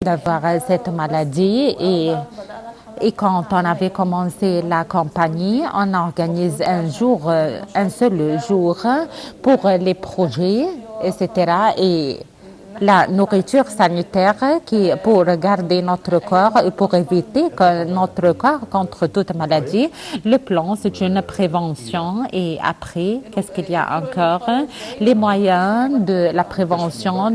d'avoir cette maladie et quand on avait commencé la campagne, on organise un seul jour pour les projets, etc. Et la nourriture sanitaire pour garder notre corps et pour éviter que notre corps contre toute maladie. Le plan, c'est une prévention. Et après, qu'est-ce qu'il y a encore? Les moyens de la prévention,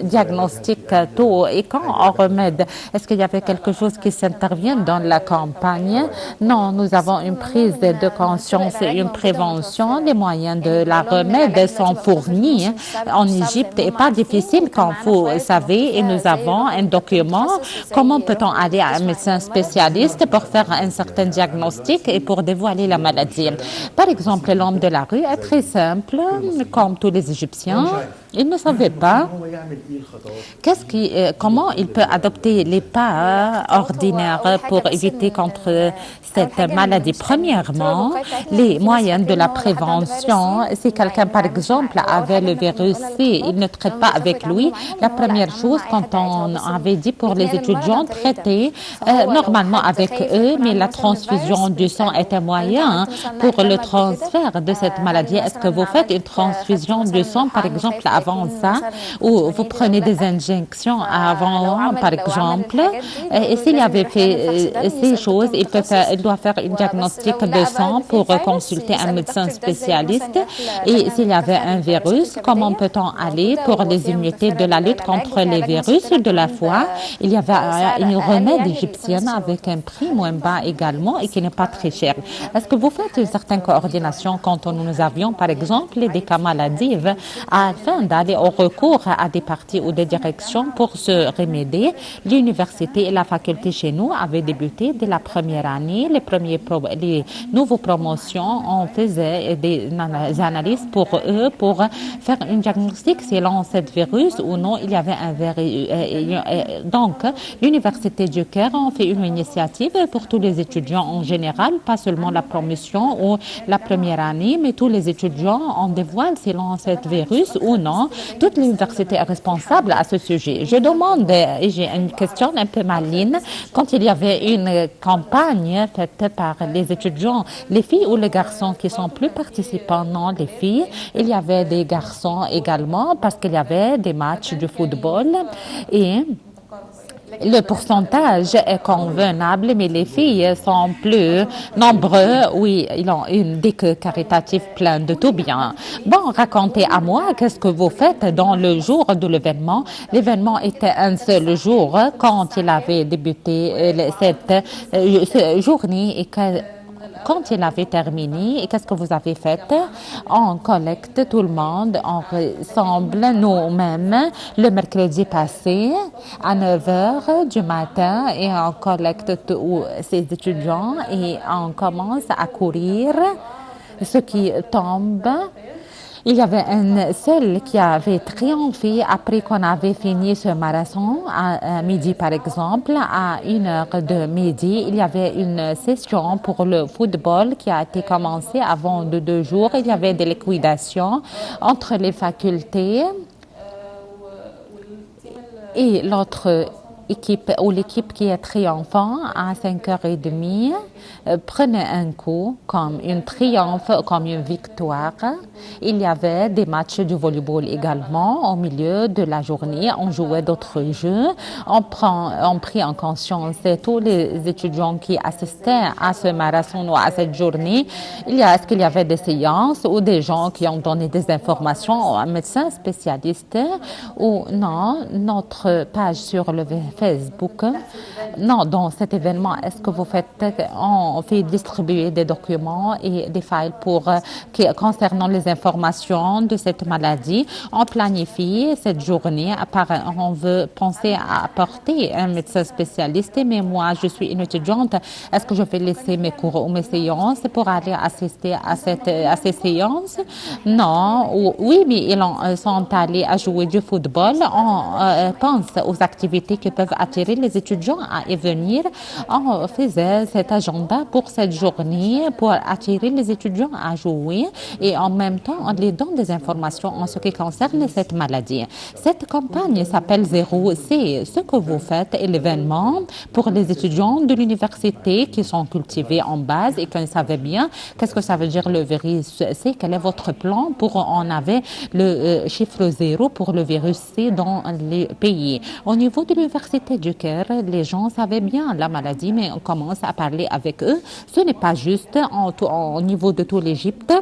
diagnostic tôt et quand on remède. Est-ce qu'il y avait quelque chose qui s'intervient dans la campagne? Non, nous avons une prise de conscience et une prévention. Les moyens de la remède sont fournis en Égypte et pas difficile quand vous savez, et nous avons un document, comment peut-on aller à un médecin spécialiste pour faire un certain diagnostic et pour dévoiler la maladie. Par exemple, l'homme de la rue est très simple, comme tous les Égyptiens. Il ne savait pas comment il peut adopter les pas ordinaires pour éviter contre cette maladie. Premièrement, les moyens de la prévention. Si quelqu'un, par exemple, avait le virus C, il ne traite pas avec lui. La première chose, quand on avait dit pour les étudiants, traiter normalement avec eux, mais la transfusion du sang est un moyen pour le transfert de cette maladie. Est-ce que vous faites une transfusion de sang, par exemple, avant ça, ou vous prenez des injections avant, par exemple? Et s'il avait fait ces choses, il doit faire un diagnostic de sang pour consulter un médecin spécialiste. Et s'il y avait un virus, comment peut-on aller pour les unités de la lutte contre les virus de la foi? Il y avait une remède égyptienne avec un prix moins bas également et qui n'est pas très cher. Est-ce que vous faites une certaine coordination quand nous avions, par exemple, des cas maladives afin d'aller au recours à des partis ou des directions pour se remédier? L'université et la faculté chez nous avaient débuté dès la première année. Les nouveaux promotions, on faisait des analyses pour eux pour faire un diagnostic selon ce virus ou non. Il y avait un virus. Donc, l'université du Caire a fait une initiative pour tous les étudiants en général, pas seulement la promotion ou la première année, mais tous les étudiants en dévoilent selon ce virus ou non. Toute l'université est responsable à ce sujet. Je demande, et j'ai une question un peu maligne, quand il y avait une campagne faite par les étudiants, les filles ou les garçons qui sont plus participants? Non, les filles. Il y avait des garçons également parce qu'il y avait des matchs de football et le pourcentage est convenable, mais les filles sont plus nombreuses. Oui, ils ont une déque caritative pleine de tout bien. Bon, racontez à moi, qu'est-ce que vous faites dans le jour de l'événement? L'événement était un seul jour quand il avait débuté cette journée et quand il avait terminé, et qu'est-ce que vous avez fait? On collecte tout le monde, on rassemble nous-mêmes le mercredi passé à 9 heures du matin et on collecte tous ces étudiants et on commence à courir. Ce qui tombe. Il y avait un seul qui avait triomphé après qu'on avait fini ce marathon à midi, par exemple. À 1 heure de midi, il y avait une session pour le football qui a été commencée avant de 2 jours. Il y avait des liquidations entre les facultés et l'autre équipe ou l'équipe qui est triomphant à 5h30 prenait un coup comme une triomphe, comme une victoire. Il y avait des matchs de volleyball également au milieu de la journée. On jouait d'autres jeux. On prit en conscience tous les étudiants qui assistaient à ce marathon ou à cette journée. Est-ce qu'il y avait des séances ou des gens qui ont donné des informations à un médecin spécialiste ou non? Notre page sur le Facebook. Non, dans cet événement, est-ce que vous on fait distribuer des documents et des files concernant les informations de cette maladie? On planifie cette journée. On veut penser à apporter un médecin spécialiste, mais moi, je suis une étudiante. Est-ce que je vais laisser mes cours ou mes séances pour aller assister à ces séances? Non. Oui, mais ils sont allés à jouer du football. On pense aux activités qui peuvent peuvent attirer les étudiants à y venir. On faisait cet agenda pour cette journée pour attirer les étudiants à jouer et en même temps on les donne des informations en ce qui concerne cette maladie. Cette campagne s'appelle Zéro. C'est ce que vous faites et l'événement pour les étudiants de l'université qui sont cultivés en base et qui savaient bien qu'est-ce que ça veut dire le virus C. Quel est votre plan pour on avait le chiffre 0 pour le virus C dans les pays. Au niveau de l'université du Caire, les gens savaient bien la maladie, mais on commence à parler avec eux. Ce n'est pas juste au niveau de tout l'Égypte.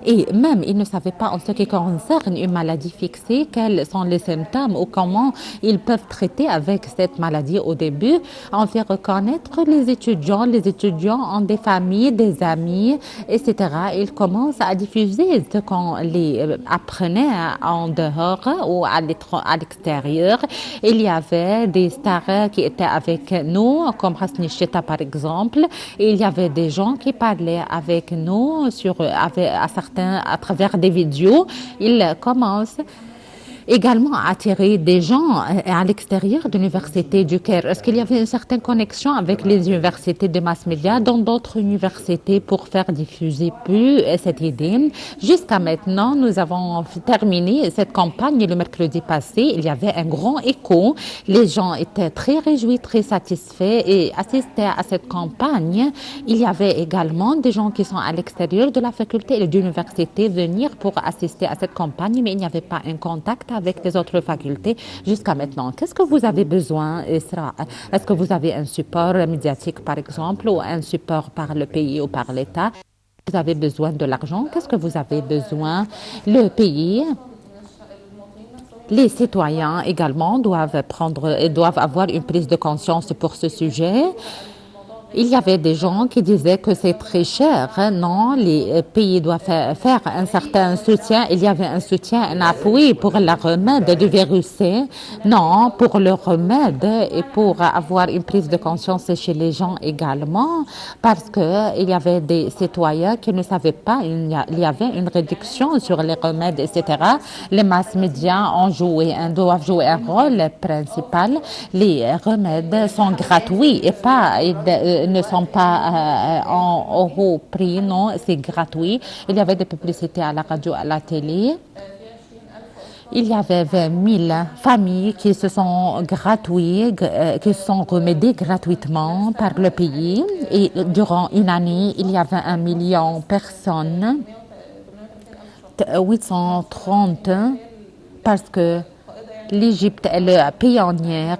Et même, ils ne savaient pas en ce qui concerne une maladie fixée, quels sont les symptômes ou comment ils peuvent traiter avec cette maladie au début. On fait reconnaître les étudiants ont des familles, des amis, etc. Ils commencent à diffuser ce qu'on les apprenait en dehors ou à l'extérieur. Il y avait des stars qui étaient avec nous, comme Hasni Cheta par exemple. Et il y avait des gens qui parlaient avec nous à travers des vidéos. Ils commencent également à attirer des gens à l'extérieur de l'université du Caire. Est-ce qu'il y avait une certaine connexion avec les universités de mass média dans d'autres universités pour faire diffuser plus cette idée? Jusqu'à maintenant, nous avons terminé cette campagne le mercredi passé. Il y avait un grand écho. Les gens étaient très réjouis, très satisfaits et assistaient à cette campagne. Il y avait également des gens qui sont à l'extérieur de la faculté et de l'université venir pour assister à cette campagne, mais il n'y avait pas un contact avec les autres facultés jusqu'à maintenant. Qu'est-ce que vous avez besoin, Isra? Est-ce que vous avez un support médiatique, par exemple, ou un support par le pays ou par l'État? Vous avez besoin de l'argent? Qu'est-ce que vous avez besoin? Le pays, les citoyens également doivent avoir une prise de conscience pour ce sujet. Il y avait des gens qui disaient que c'est très cher. Non, les pays doivent faire un certain soutien. Il y avait un soutien, un appui pour la remède du virus C. Non, pour le remède et pour avoir une prise de conscience chez les gens également, parce que il y avait des citoyens qui ne savaient pas. Il y avait une réduction sur les remèdes, etc. Les masses médias doivent jouer un rôle principal. Les remèdes sont gratuits et ne sont pas en haut prix, non, c'est gratuit. Il y avait des publicités à la radio, à la télé. Il y avait 20 000 familles qui se sont remédiées gratuitement par le pays. Et durant une année, il y avait 1 million de personnes, 830, parce que l'Égypte est le pionnière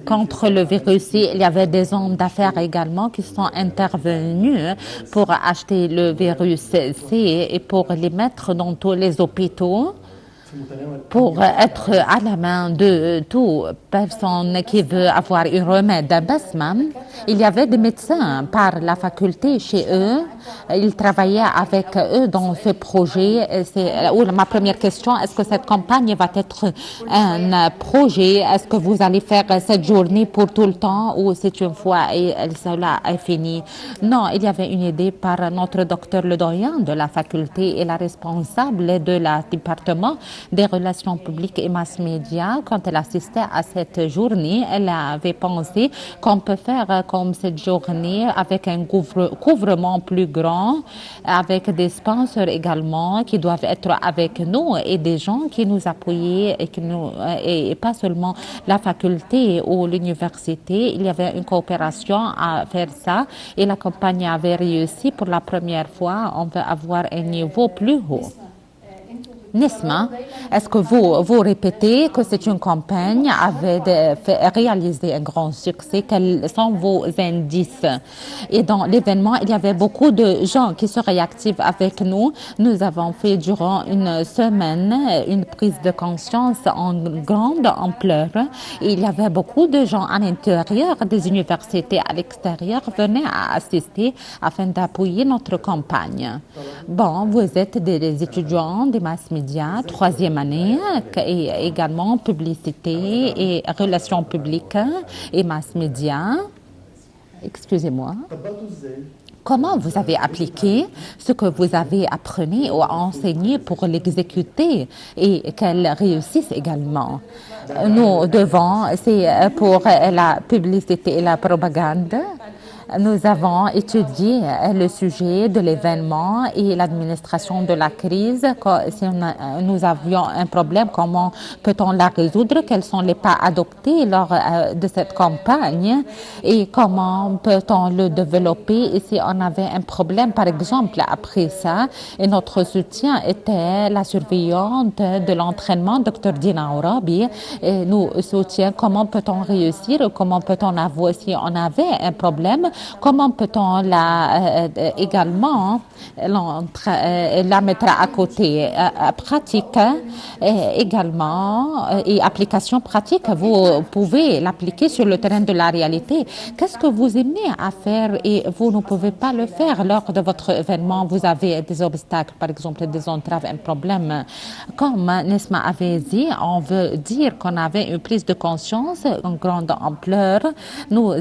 contre le virus. Il y avait des hommes d'affaires également qui sont intervenus pour acheter le virus C et pour les mettre dans tous les hôpitaux, pour être à la main de toute personne qui veut avoir un remède à Basmam. Il y avait des médecins par la faculté chez eux. Ils travaillaient avec eux dans ce projet. Ma première question, est-ce que cette campagne va être un projet? Est-ce que vous allez faire cette journée pour tout le temps ou c'est une fois et cela est fini? Non, il y avait une idée par notre docteur le doyen de la faculté et la responsable de la département des relations publiques et mass médias. Quand elle assistait à cette journée, elle avait pensé qu'on peut faire comme cette journée avec un couvrement plus grand, avec des sponsors également qui doivent être avec nous et des gens qui nous appuyaient et pas seulement la faculté ou l'université. Il y avait une coopération à faire ça et la campagne avait réussi pour la première fois. On veut avoir un niveau plus haut. Nisma, est-ce que vous répétez que c'est une campagne avait réalisé un grand succès? Quels sont vos indices? Et dans l'événement, il y avait beaucoup de gens qui se réactivent avec nous. Nous avons fait durant une semaine une prise de conscience en grande ampleur. Et il y avait beaucoup de gens à l'intérieur des universités, à l'extérieur, venaient à assister afin d'appuyer notre campagne. Bon, vous êtes des étudiants des mass médias, troisième année, et également publicité et relations publiques et mass médias. Excusez-moi. Comment vous avez appliqué ce que vous avez appris ou enseigné pour l'exécuter et qu'elle réussisse également? Nous devons, c'est pour la publicité et la propagande. Nous avons étudié le sujet de l'événement et l'administration de la crise. Si nous avions un problème, comment peut-on la résoudre? Quels sont les pas adoptés lors de cette campagne et comment peut-on le développer? Et si on avait un problème, par exemple, après ça, et notre soutien était la surveillante de l'entraînement, Dr. Dina Orabi, et nous soutient comment peut-on réussir, comment peut-on avoir, si on avait un problème, comment peut-on également la mettre à côté pratique également et application pratique, vous pouvez l'appliquer sur le terrain de la réalité. Qu'est-ce que vous aimez à faire et vous ne pouvez pas le faire lors de votre événement? Vous avez des obstacles, par exemple des entraves, un problème. Comme Nesma avait dit, on veut dire qu'on avait une prise de conscience en grande ampleur. Nous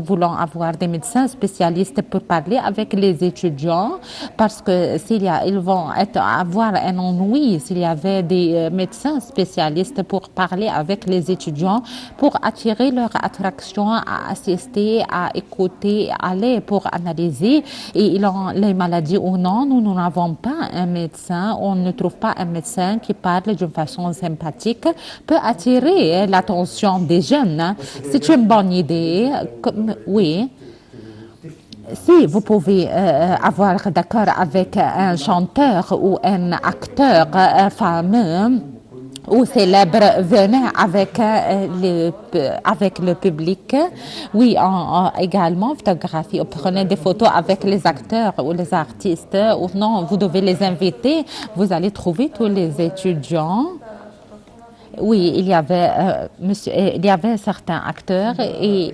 voulons avoir des médecins spécialistes pour parler avec les étudiants parce que ils vont avoir un ennui s'il y avait des médecins spécialistes pour parler avec les étudiants, pour attirer leur attraction à assister, à écouter, à aller pour analyser et ils ont les maladies ou non. Nous n'avons pas un médecin, on ne trouve pas un médecin qui parle d'une façon sympathique, peut attirer l'attention des jeunes. C'est une bonne idée, oui. Si vous pouvez avoir d'accord avec un chanteur ou un acteur fameux ou célèbre, venez avec le public. Oui, également photographie. Prenez des photos avec les acteurs ou les artistes. Ou non, vous devez les inviter. Vous allez trouver tous les étudiants. Oui, il y avait certains acteurs et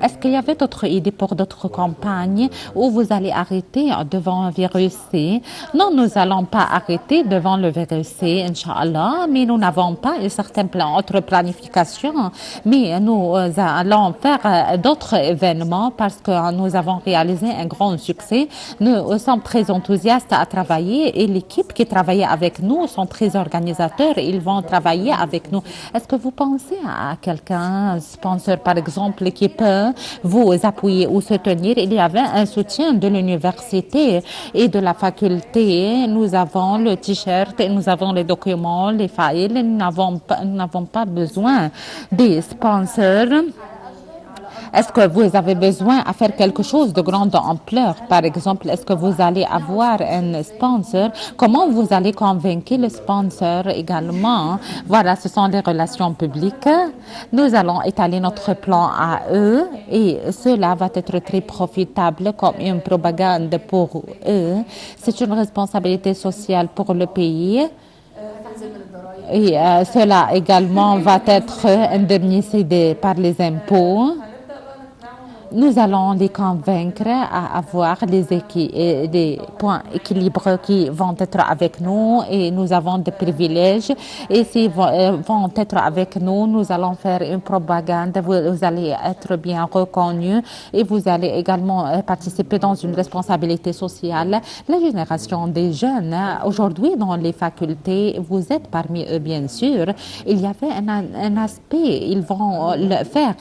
est-ce qu'il y avait d'autres idées pour d'autres campagnes où vous allez arrêter devant un virus C? Non, nous n'allons pas arrêter devant le virus C, Inch'Allah, mais nous n'avons pas un certain plan, autre planification. Mais nous allons faire d'autres événements parce que nous avons réalisé un grand succès. Nous sommes très enthousiastes à travailler et l'équipe qui travaille avec nous sont très organisateurs. Ils vont travailler avec nous. Est-ce que vous pensez à quelqu'un, sponsor par exemple, qui peut vous appuyer ou soutenir? Il y avait un soutien de l'université et de la faculté. Nous avons le t-shirt, nous avons les documents, les files. Nous n'avons pas besoin des sponsors. Est-ce que vous avez besoin à faire quelque chose de grande ampleur? Par exemple, est-ce que vous allez avoir un sponsor? Comment vous allez convaincre le sponsor également? Voilà, ce sont les relations publiques. Nous allons étaler notre plan à eux et cela va être très profitable comme une propagande pour eux. C'est une responsabilité sociale pour le pays. Et cela également va être indemnisé par les impôts. Nous allons les convaincre à avoir des points équilibrés qui vont être avec nous et nous avons des privilèges. Et s'ils vont être avec nous, nous allons faire une propagande. Vous allez être bien reconnus et vous allez également participer dans une responsabilité sociale. La génération des jeunes, aujourd'hui dans les facultés, vous êtes parmi eux bien sûr. Il y avait un aspect, ils vont faire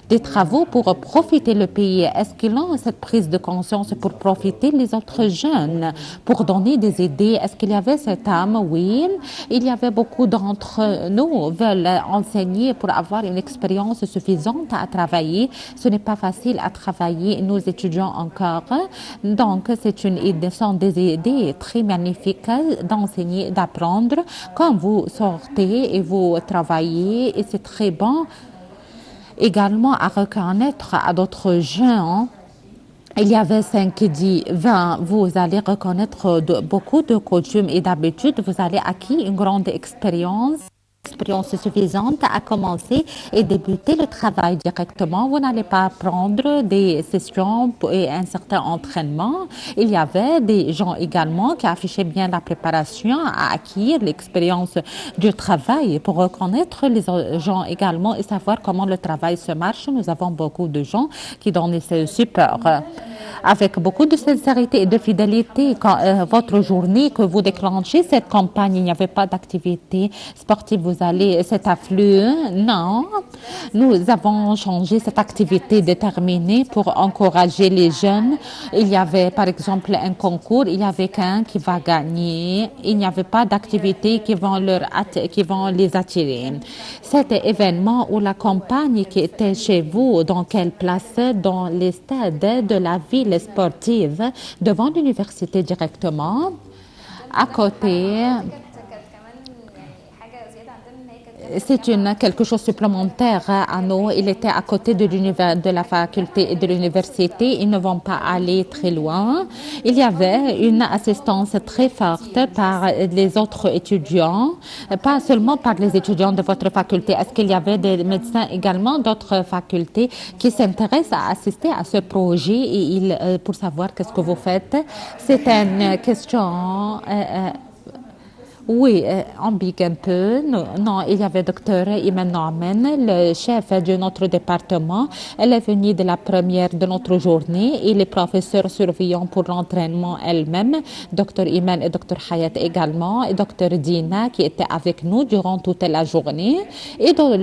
des travaux pour profiter le pays. Est-ce qu'ils ont cette prise de conscience pour profiter les autres jeunes, pour donner des idées? Est-ce qu'il y avait cette âme? Oui, il y avait beaucoup d'entre nous veulent enseigner pour avoir une expérience suffisante à travailler. Ce n'est pas facile à travailler, nous étudions encore. Donc, sont des idées très magnifiques d'enseigner, d'apprendre. Quand vous sortez et vous travaillez, et c'est très bon également à reconnaître à d'autres gens. Il y avait 5, 10, 20, vous allez reconnaître beaucoup de coutumes et d'habitudes, vous allez acquérir une grande expérience. expérience suffisante à commencer et débuter le travail directement. Vous n'allez pas prendre des sessions et un certain entraînement. Il y avait des gens également qui affichaient bien la préparation à acquérir l'expérience du travail pour reconnaître les gens également et savoir comment le travail se marche. Nous avons beaucoup de gens qui donnent ce support avec beaucoup de sincérité et de fidélité. Quand votre journée que vous déclenchez cette campagne, il n'y avait pas d'activité sportive, vous allez, cet afflux, non. Nous avons changé cette activité déterminée pour encourager les jeunes. Il y avait par exemple un concours, il y avait qu'un qui va gagner. Il n'y avait pas d'activité qui vont les attirer. Cet événement où la campagne qui était chez vous, dans quelle place? Dans les stades de la ville sportive, devant l'université directement, à côté. C'est quelque chose supplémentaire à nous. Il était à côté de la faculté et de l'université. Ils ne vont pas aller très loin. Il y avait une assistance très forte par les autres étudiants, pas seulement par les étudiants de votre faculté. Est-ce qu'il y avait des médecins également d'autres facultés qui s'intéressent à assister à ce projet et pour savoir qu'est-ce que vous faites? C'est une question. Oui, ambigue un peu. Non, il y avait docteur Iman Norman, le chef de notre département. Elle est venue de la première de notre journée et les professeurs surveillants pour l'entraînement elle-même, docteur Iman et docteur Hayat également, et docteur Dina qui était avec nous durant toute la journée. Et dans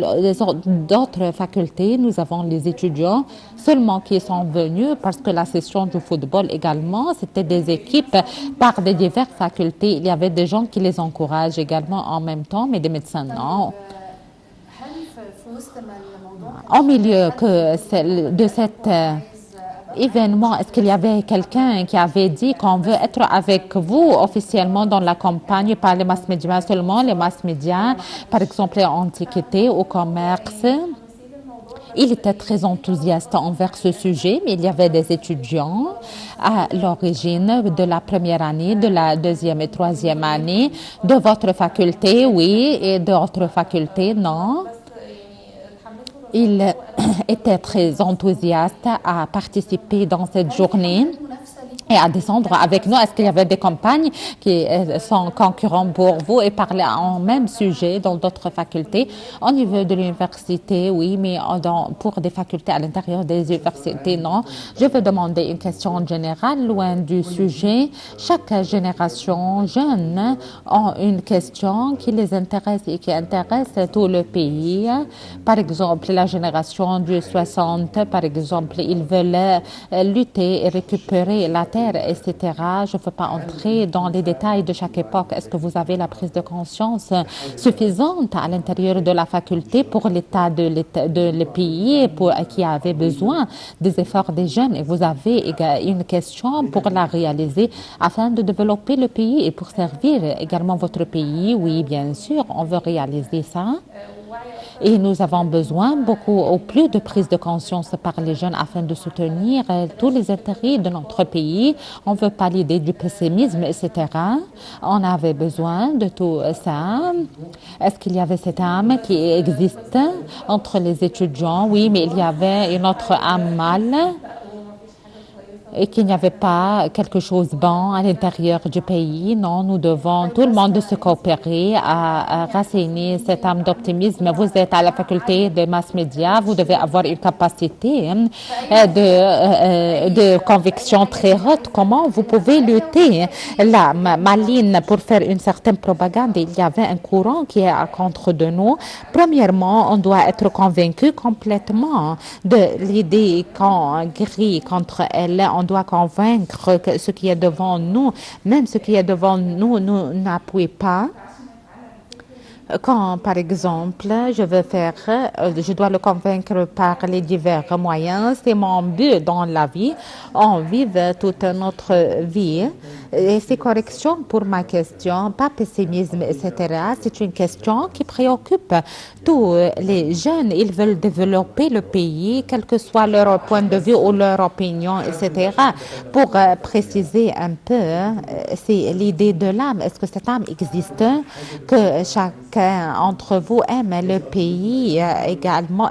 d'autres facultés, nous avons les étudiants seulement qui sont venus parce que la session du football également, c'était des équipes par des diverses facultés. Il y avait des gens qui les encouragent également en même temps, mais des médecins non. Au milieu de cet événement, est-ce qu'il y avait quelqu'un qui avait dit qu'on veut être avec vous officiellement dans la campagne par les mass médias seulement, les mass médias, par exemple l'antiquité, au commerce? Il était très enthousiaste envers ce sujet, mais il y avait des étudiants à l'origine de la première année, de la deuxième et troisième année, de votre faculté, oui, et d'autres facultés, non. Il était très enthousiaste à participer dans cette journée et à descendre avec nous. Est-ce qu'il y avait des campagnes qui sont concurrents pour vous et parler en même sujet dans d'autres facultés? Au niveau de l'université, oui, mais pour des facultés à l'intérieur des universités, non. Je veux demander une question générale, loin du sujet. Chaque génération jeune a une question qui les intéresse et qui intéresse tout le pays. Par exemple, la génération du 60, par exemple, ils veulent lutter et récupérer la terre, etc. Je ne veux pas entrer dans les détails de chaque époque. Est-ce que vous avez la prise de conscience suffisante à l'intérieur de la faculté pour l'état de le pays qui avait besoin des efforts des jeunes? Et vous avez une question pour la réaliser afin de développer le pays et pour servir également votre pays? Oui, bien sûr, on veut réaliser ça. Et nous avons besoin au plus de prise de conscience par les jeunes afin de soutenir tous les intérêts de notre pays. On ne veut pas l'idée du pessimisme, etc. On avait besoin de tout ça. Est-ce qu'il y avait cette âme qui existe entre les étudiants? Oui, mais il y avait une autre âme mâle et qu'il n'y avait pas quelque chose de bon à l'intérieur du pays. Non, nous devons tout le monde se coopérer à rassainer cette âme d'optimisme. Vous êtes à la faculté des mass médias, vous devez avoir une capacité de conviction très haute. Comment vous pouvez lutter la maline pour faire une certaine propagande? Il y avait un courant qui est contre de nous. Premièrement, on doit être convaincu complètement de l'idée qu'on grille contre elle. On doit convaincre que ce qui est devant nous, même ce qui est devant nous, nous n'appuie pas. Quand, par exemple, je dois le convaincre par les divers moyens. C'est mon but dans la vie. On vit toute notre vie Et ces corrections pour ma question, pas pessimisme, etc. C'est une question qui préoccupe tous les jeunes. Ils veulent développer le pays, quel que soit leur point de vue ou leur opinion, etc. Pour préciser un peu, c'est l'idée de l'âme. Est-ce que cette âme existe? Que chacun d'entre vous aime le pays également,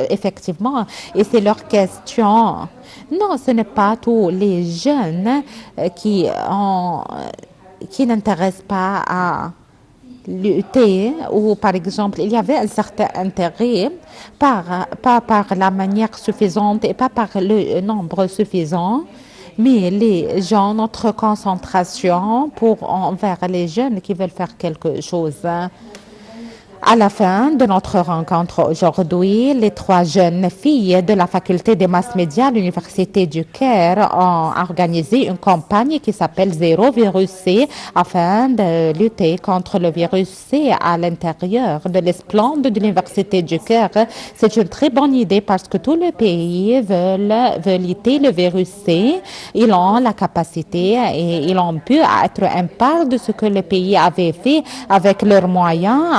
effectivement, et c'est leur question. Non, ce n'est pas tous les jeunes qui n'intéressent pas à lutter, ou par exemple, il y avait un certain intérêt, pas par la manière suffisante et pas par le nombre suffisant, mais les gens, notre concentration envers les jeunes qui veulent faire quelque chose. À la fin de notre rencontre aujourd'hui, les 3 jeunes filles de la faculté des masses médias à l'Université du Caire ont organisé une campagne qui s'appelle Zéro Virus C afin de lutter contre le virus C à l'intérieur de l'esplanade de l'Université du Caire. C'est une très bonne idée parce que tous les pays veulent lutter le virus C. Ils ont la capacité et ils ont pu être un part de ce que le pays avait fait avec leurs moyens,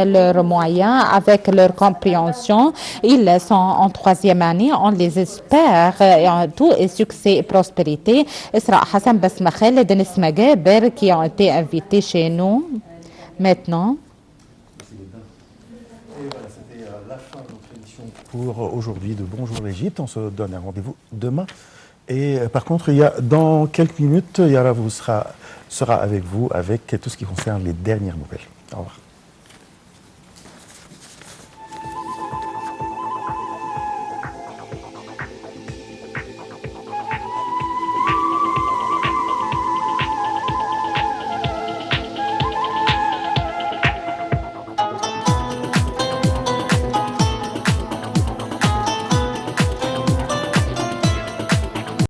avec leur compréhension. Ils sont en 3e année, on les espère, tout est succès et prospérité. Isra Hassan Basmakhel et Denis Magaber qui ont été invités chez nous. Maintenant. Et voilà, c'était la fin de notre émission pour aujourd'hui de Bonjour l'Égypte. On se donne un rendez-vous demain. Et par contre, dans quelques minutes, Yara sera avec vous avec tout ce qui concerne les dernières nouvelles. Au revoir.